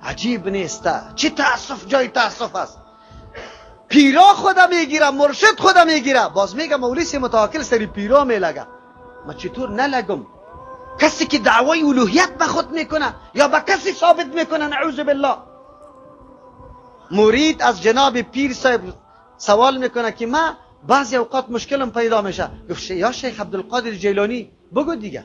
عجیب نیسته؟ چی تاسف جای تاسف است؟ پیرا خدا میگیره، مرشد خدا میگیره. باز میگه مولوی متواکل سری پیرا میلگه. ما چطور نلگم؟ کسی که دعوای الوهیت به خود میکنه یا به کسی ثابت میکنه، نعوذ بالله. مرید از جناب پیر صاحب سوال میکنه که من بعضی اوقات مشکلم پیدا میشه. گفت یا شیخ عبدالقادر جیلانی بگو دیگه.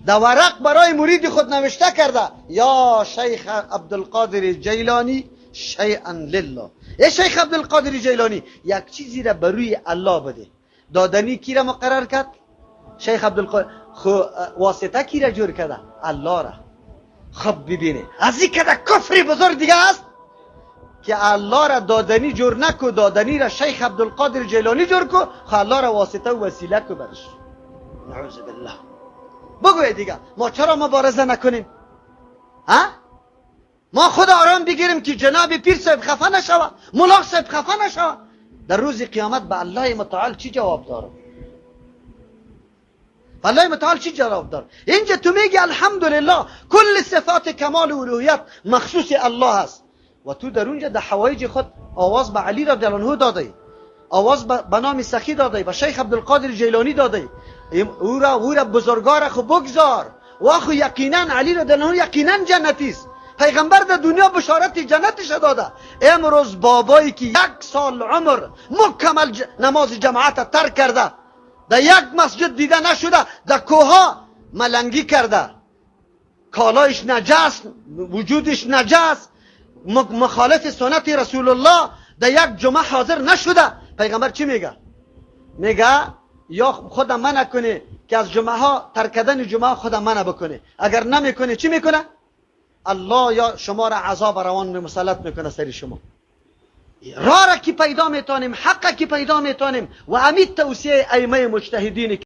در ورق برای مرید خود نوشته کرده یا شیخ عبدالقادر جیلانی شیئا لله. ای شیخ عبدالقادر جیلانی یک چیزی را بروی الله بده. دادنی کی را مقرر کرد؟ شیخ عبدالقادر. واسطه کی را جور کرده؟ الله را. خب ببینه از این کده کفری بزرگ دیگه است که الله را دادنی جور نکو، دادنی را شیخ عبدالقادر جیلانی جور کو، خو الله را واسطه و وسیله کو برش. نعوذ بالله. بگوی دیگه ما چرا مبارزه نکنیم؟ ها؟ ما خود آرام بگیریم که جناب پیر صاحب خفه نشوه، ملا صاحب خفه نشوه. در روز قیامت به الله متعال چی جواب دارم؟ الله متعال چی جواب دار؟ اینجا تو میگی الحمدلله کل صفات کمال و الوهیت مخصوص الله است و تو در اونجا در حوایج خود آواز به علی رضی الله عنه دادی، آواز به نام سخی دادی، به شیخ عبدالقادر جیلانی دادی. او را بزرگار خو بگذار و خو یقینا علی رضی الله عنه یقینا جنتی است. پیغمبر در دنیا بشارت جنتش داده. امروز بابایی که 1 سال عمر مکمل نماز جماعت ترک کرده، در یک مسجد دیده نشده، در کوها ملنگی کرده، کالایش نجس، وجودش نجس، مخالف سنت رسول الله، در یک جمعه حاضر نشده. پیغمبر چی میگه؟ میگه یا خودم منع کنه که از جمعه ها ترک کردن جمعه خودم منع بکنه. اگر نمیکنه چی میکنه؟ الله یا شما را عذاب روان مسلط میکنه سری شما. راه را که پیدا میتونیم، حق که پیدا میتونیم و امید توصیه ائمه مجتهدین